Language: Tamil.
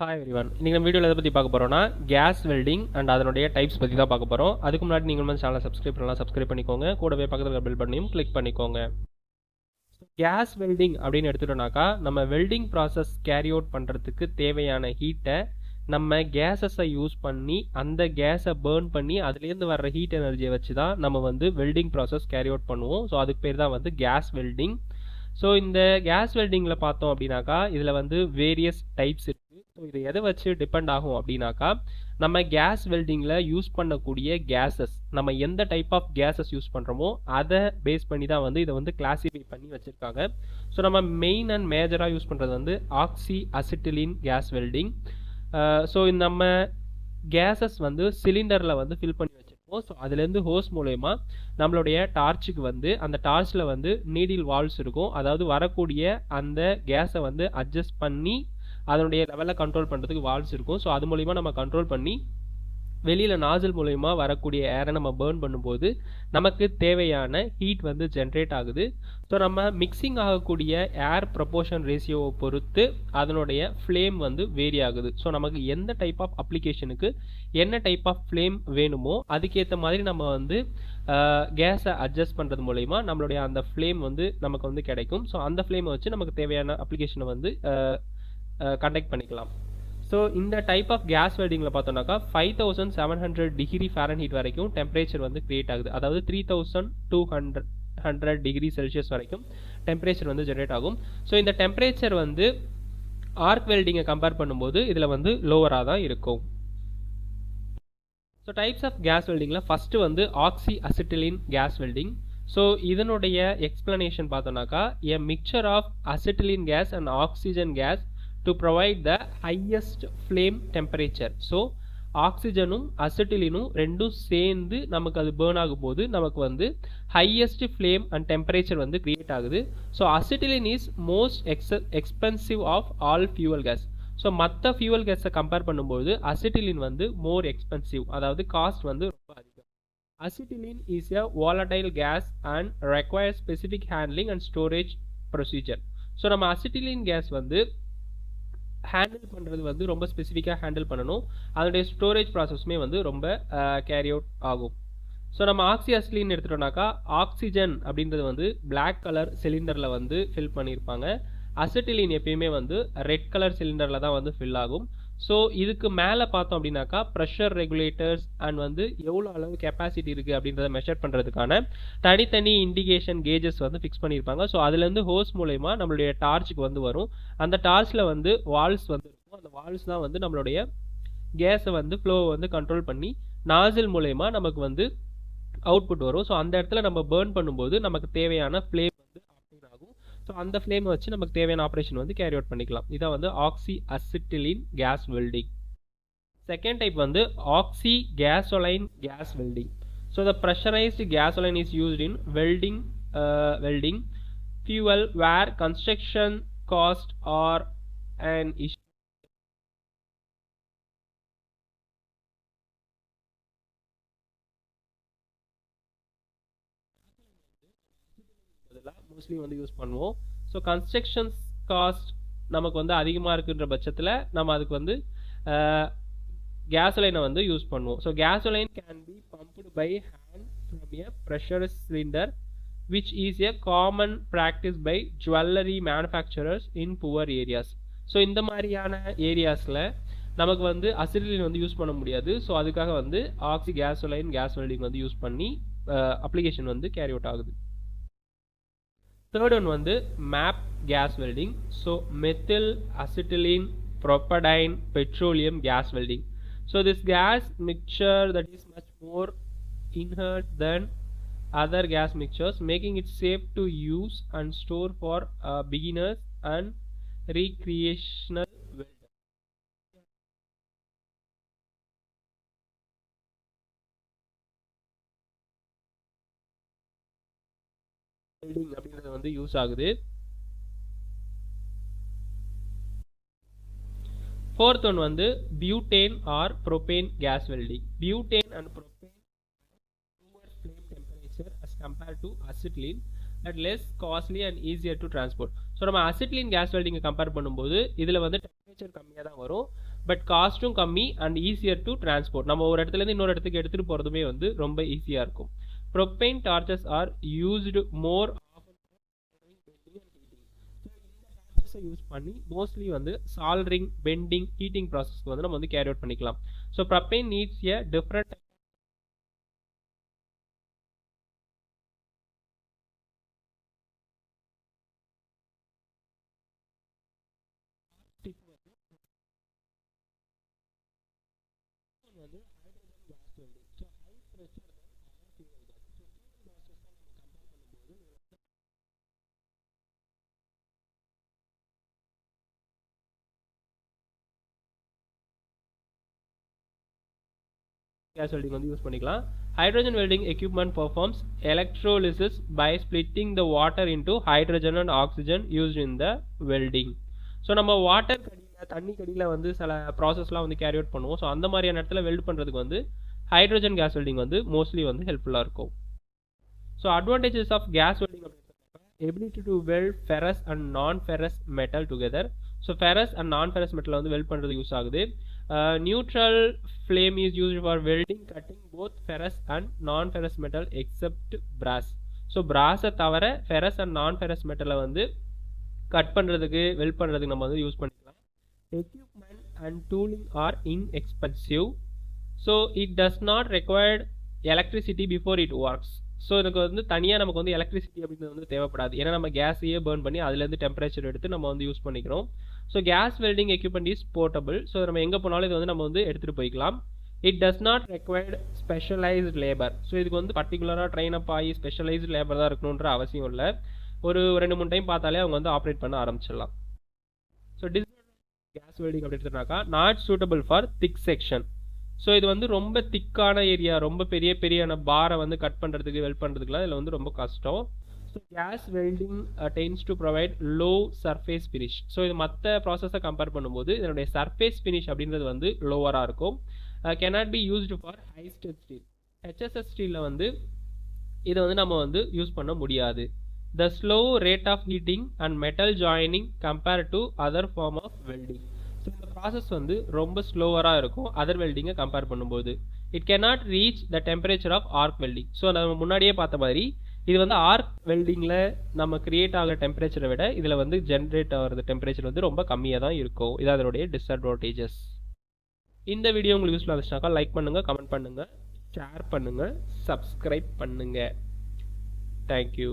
Hi everyone. இன்னைக்கு நம்ம வீடியோவில் எதை பற்றி பார்க்க போகிறோம்னா கேஸ் வெல்டிங் அண்ட் அதனுடைய டைப்ஸ் பற்றி தான் பார்க்க போகிறோம். அதுக்கு முன்னாடி நீங்கள் வந்து சேனலை சப்ஸ்கிரைப் பண்ணலாம், சப்ஸ்கிரைப் பண்ணிக்கோங்க. கூடவே பக்கத்தில் பெல் பட்டனையும் கிளிக் பண்ணிக்கோங்க. கேஸ் வெல்டிங் அப்படின்னு எடுத்துட்டோம்னாக்கா நம்ம வெல்டிங் ப்ராசஸ் கேரி அவுட் பண்ணுறதுக்கு தேவையான ஹீட்டை நம்ம கேஸஸை யூஸ் பண்ணி அந்த கேஸை பேர்ன் பண்ணி அதுலேருந்து வர்ற ஹீட் எனர்ஜியை வச்சு தான் நம்ம வந்து வெல்டிங் ப்ராசஸ் கேரி அவுட் பண்ணுவோம். ஸோ அதுக்கு பேர் தான் வந்து கேஸ் வெல்டிங். ஸோ இந்த கேஸ் வெல்டிங்கில் பார்த்தோம் அப்படின்னாக்கா இதில் வந்து வேரியஸ் டைப்ஸ் இருக்குது. ஸோ இது எதை வச்சு டிபெண்ட் ஆகும் அப்படின்னாக்கா நம்ம கேஸ் வெல்டிங்கில் யூஸ் பண்ணக்கூடிய கேஸஸ் நம்ம எந்த டைப் ஆஃப் கேஸஸ் யூஸ் பண்ணுறோமோ அதை பேஸ் பண்ணி தான் வந்து இதை வந்து கிளாஸிஃபை பண்ணி வச்சுருக்காங்க. ஸோ நம்ம மெயின் அண்ட் மேஜராக யூஸ் பண்ணுறது வந்து oxy acetylene gas welding. So நம்ம கேஸஸ் வந்து சிலிண்டரில் வந்து ஃபில் பண்ணி வச்சுருக்கோம். ஸோ அதுலேருந்து ஹோஸ் மூலயமா நம்மளுடைய டார்ச்சுக்கு வந்து அந்த டார்ச்சில் வந்து நீடில் வால்வ்ஸ் இருக்கும். அதாவது வரக்கூடிய அந்த கேஸை வந்து அட்ஜஸ்ட் பண்ணி அதனுடைய லெவலில் கண்ட்ரோல் பண்ணுறதுக்கு வால்வ்ஸ் இருக்கும். ஸோ அது மூலிமா நம்ம கண்ட்ரோல் பண்ணி வெளியில் நாசில் மூலயமா வரக்கூடிய ஏரை நம்ம பேர்ன் பண்ணும்போது நமக்கு தேவையான ஹீட் வந்து ஜென்ரேட் ஆகுது. ஸோ நம்ம மிக்சிங் ஆகக்கூடிய ஏர் ப்ரொபோர்ஷன் ரேஷியோவை பொறுத்து அதனுடைய ஃப்ளேம் வந்து வேரி ஆகுது. ஸோ நமக்கு எந்த டைப் ஆஃப் அப்ளிகேஷனுக்கு என்ன டைப் ஆஃப் ஃப்ளேம் வேணுமோ அதுக்கேற்ற மாதிரி நம்ம வந்து கேஸை அட்ஜஸ்ட் பண்ணுறது மூலயமா நம்மளுடைய அந்த ஃப்ளேம் வந்து நமக்கு வந்து கிடைக்கும். ஸோ அந்த ஃப்ளேமை வச்சு நமக்கு தேவையான அப்ளிகேஷனை வந்து கண்டக்ட் பண்ணிக்கலாம். ஸோ இந்த டைப் ஆஃப் கேஸ் வெல்டிங்கில் பார்த்தோம்னாக்கா 5700 டிகிரி ஃபாரன்ஹீட் வரைக்கும் டெம்பரேச்சர் வந்து கிரியேட் ஆகுது. அதாவது 3200 டிகிரி செல்சியஸ் வரைக்கும் டெம்பரேச்சர் வந்து ஜென்ரேட் ஆகும். ஸோ இந்த டெம்பரேச்சர் வந்து ஆர்க் வெல்டிங்கை கம்பேர் பண்ணும்போது இதில் வந்து லோவராக தான் இருக்கும். ஸோ டைப்ஸ் ஆஃப் கேஸ் வெல்டிங்கில் ஃபஸ்ட்டு வந்து oxy acetylene gas welding. So இதனுடைய எக்ஸ்பிளனேஷன் பார்த்தோம்னாக்கா a mixture of acetylene gas and oxygen gas to provide the highest flame temperature. So ஆக்சிஜனும் அசிட்டிலினும் ரெண்டும் சேர்ந்து நமக்கு அது பேர்ன் ஆகும்போது நமக்கு வந்து ஹையஸ்ட் ஃப்ளேம் அண்ட் டெம்பரேச்சர் வந்து கிரியேட் ஆகுது. So acetylene is most expensive of all fuel gas. So மற்ற ஃபியூவல் கேஸை கம்பேர் பண்ணும்போது அசிட்டிலின் வந்து மோர் எக்ஸ்பென்சிவ், அதாவது காஸ்ட் வந்து ரொம்ப அதிகம். Acetylene is a volatile gas and requires specific handling and storage procedure. So நம்ம அசிட்டிலின் கேஸ் வந்து ஹேண்டில் பண்ணுறது வந்து ரொம்ப ஸ்பெசிஃபிக்காக ஹேண்டில் பண்ணணும். அதனுடைய ஸ்டோரேஜ் ப்ராசஸுமே வந்து ரொம்ப கேரி அவுட் ஆகும். ஸோ நம்ம ஆக்சி அசிட்டிலின் எடுத்துட்டோம்னாக்கா ஆக்சிஜன் அப்படின்றது வந்து பிளாக் கலர் சிலிண்டரில் வந்து ஃபில் பண்ணியிருப்பாங்க. அசிட்டிலின் எப்பயுமே வந்து ரெட் கலர் சிலிண்டரில் தான் வந்து ஃபில் ஆகும். ஸோ இதுக்கு மேலே பார்த்தோம் அப்படின்னாக்கா ப்ரெஷர் ரெகுலேட்டர்ஸ் அண்ட் வந்து எவ்வளோ அளவு கெப்பாசிட்டி இருக்குது அப்படின்றத மெஷர் பண்ணுறதுக்கான தனித்தனி இண்டிகேஷன் கேஜஸ் வந்து ஃபிக்ஸ் பண்ணியிருப்பாங்க. ஸோ அதுலேருந்து ஹோஸ் மூலயமா நம்மளுடைய டார்ச்சுக்கு வந்து வரும். அந்த டார்ச்சில் வந்து வால்வ்ஸ் வந்து இருக்கும். அந்த வால்வ்ஸ் தான் வந்து நம்மளுடைய கேஸை வந்து ஃப்ளோவை வந்து கண்ட்ரோல் பண்ணி நாசில் மூலயமா நமக்கு வந்து அவுட்புட் வரும். ஸோ அந்த இடத்துல நம்ம பேர்ன் பண்ணும்போது நமக்கு தேவையான ஃப்ளேம் வந்து ஆப்டேன் ஆகும். ஸோ அந்த ஃப்ளேமை வச்சு நமக்கு தேவையான ஆப்ரேஷன் வந்து கேரி அவுட் பண்ணிக்கலாம். இதான் வந்து oxy acetylene gas welding. Second type வந்து oxy gasoline gas welding. So the pressurised gasoline is used in welding fuel where construction cost or an issue. Mostly வந்து யூஸ் பண்ணுவோம். ஸோ கன்ஸ்ட்ரக்ஷன்ஸ் காஸ்ட் நமக்கு வந்து அதிகமாக இருக்குன்ற பட்சத்தில் நம்ம அதுக்கு வந்து கேசோலைனை வந்து யூஸ் பண்ணுவோம். So gasoline can be pumped by hand from a pressure cylinder which is a common practice by jewelry manufacturers in poor areas. So இந்த மாதிரியான ஏரியாஸில் நமக்கு வந்து அசிட்டிலின் வந்து யூஸ் பண்ண முடியாது. ஸோ அதுக்காக வந்து ஆக்சி கேசோலைன் கேஸ் வெல்டிங் வந்து யூஸ் பண்ணி அப்ளிகேஷன் வந்து கேரி அவுட் ஆகுது. தேர்ட் ஒன் வந்து map case welding. So methyl acetylene propadiene petroleum gas welding. So this gas mixture that is much more inert than other gas mixtures, making it safe to use and store for beginners and recreational welders. Welding அப்படின்றது வந்து யூஸ் ஆகுது. ஃபோர்த் ஒன் வந்து butane or propane gas welding. Butane and propane lower flame temperature as compared to acetylene at less costly and easier to transport. So நம்ம அசிட்டிலின் கேஸ் வெல்டிங்கை கம்பேர் பண்ணும்போது இதில் வந்து டெம்பரேச்சர் கம்மியாக தான் வரும். பட் காஸ்ட்டும் கம்மி அண்ட் ஈஸியர் டு டிரான்ஸ்போர்ட். நம்ம ஒரு இடத்துலேருந்து இன்னொரு இடத்துக்கு எடுத்துகிட்டு போகிறதுமே வந்து ரொம்ப ஈஸியாக இருக்கும். Propane torches are used more use பண்ணி மோஸ்ட்லி வந்து சால்டரிங், பெண்டிங், ஹீட்டிங் ப்ராசஸ்க்கு வந்து நம்ம வந்து கேரி அவுட் பண்ணிக்கலாம். So propane needs a different வந்து hydrogen gas welding. So high pressure fuel gas. So fuel process தான் நம்ம கம்பேர் பண்ணும்போது கேஸ் வெல்டிங் வந்து யூஸ் பண்ணிக்கலாம். Hydrogen welding equipment performs electrolysis by splitting the water into hydrogen and oxygen used in the welding. So நம்ம வாட்டர் கடியில், தண்ணி கடியில் வந்து சில ப்ராசஸ்லாம் வந்து கேரி அவுட் பண்ணுவோம். ஸோ அந்த மாதிரியான இடத்துல வெல்ட் பண்ணுறதுக்கு வந்து ஹைட்ரஜன் கேஸ் வெல்டிங் வந்து மோஸ்ட்லி வந்து ஹெல்ப்ஃபுல்லாக இருக்கும். So advantages of gas welding அப்படின்னு ability to weld ferrous and non ferrous metal together. So ferrous and non ferrous metal வந்து வெல்ட் பண்ணுறது யூஸ் ஆகுது. Neutral flame is used for welding, cutting both ferrous and non-ferrous metal except brass. So brass தவிர ferrous and non-ferrous metal வந்து கட் பண்ணுறதுக்கு, வெல்ட் பண்ணுறதுக்கு நம்ம வந்து யூஸ் பண்ணிக்கலாம். Equipment and tooling are inexpensive. So it does not required electricity before it works. So இதுக்கு வந்து தனியாக நமக்கு வந்து எலக்ட்ரிசிட்டி அப்படின்றது வந்து தேவைப்படாது. ஏன்னா நம்ம கேஸையே பேர்ன் பண்ணி அதுலேருந்து டெம்பரேச்சர் எடுத்து நம்ம வந்து யூஸ் பண்ணிக்கிறோம். So gas welding equipment is portable. So நம்ம எங்கே போனாலும் இது வந்து நம்ம வந்து எடுத்துகிட்டு போய்க்கலாம். It does not required specialised labour. So இதுக்கு வந்து பர்டிகுலராக ட்ரெயின் அப் ஆகி ஸ்பெஷலைஸ்ட் லேபர் தான் இருக்கணுன்ற அவசியம் இல்லை. ஒரு 2-3 டைம் பார்த்தாலே அவங்க வந்து ஆப்ரேட் பண்ண ஆரம்பிச்சிடலாம். ஸோ கேஸ் வெல்டிங் அப்படி எடுத்துனாக்கா not suitable for thick section. So இது வந்து ரொம்ப திக்கான ஏரியா, ரொம்ப பெரிய பாரை வந்து கட் பண்ணுறதுக்கு, வெல்ட் பண்ணுறதுக்குலாம் இதில் வந்து ரொம்ப கஷ்டம். So gas welding tends to provide low surface finish. So இது மற்ற ப்ராசஸை கம்பேர் பண்ணும்போது இதனுடைய சர்ஃபேஸ் ஃபினிஷ் அப்படின்றது வந்து லோவராக இருக்கும். cannot be used for high strength steel. HSS ஸ்டீலில் வந்து இதை வந்து நம்ம வந்து யூஸ் பண்ண முடியாது. The slow rate of heating and metal joining compared to other form of welding. So இந்த ப்ராசஸ் வந்து ரொம்ப ஸ்லோவராக இருக்கும் அதர் வெல்டிங்கை கம்பேர் பண்ணும்போது. It cannot reach the temperature of arc welding. So நம்ம முன்னாடியே பார்த்த மாதிரி இது வந்து ஆர்க் வெல்டிங்கில் நம்ம கிரியேட் ஆகிற டெம்பரேச்சரை விட இதில் வந்து ஜென்ரேட் ஆகிறது டெம்பரேச்சர் வந்து ரொம்ப கம்மியாக தான் இருக்கும். இது அதனுடைய டிஸ்அட்வான்டேஜஸ். இந்த வீடியோ உங்களுக்கு யூஸ்ஃபுல்லாக இருந்துச்சுனாக்கா லைக் பண்ணுங்கள், கமெண்ட் பண்ணுங்கள், ஷேர் பண்ணுங்கள், சப்ஸ்கிரைப் பண்ணுங்கள். தேங்க்யூ.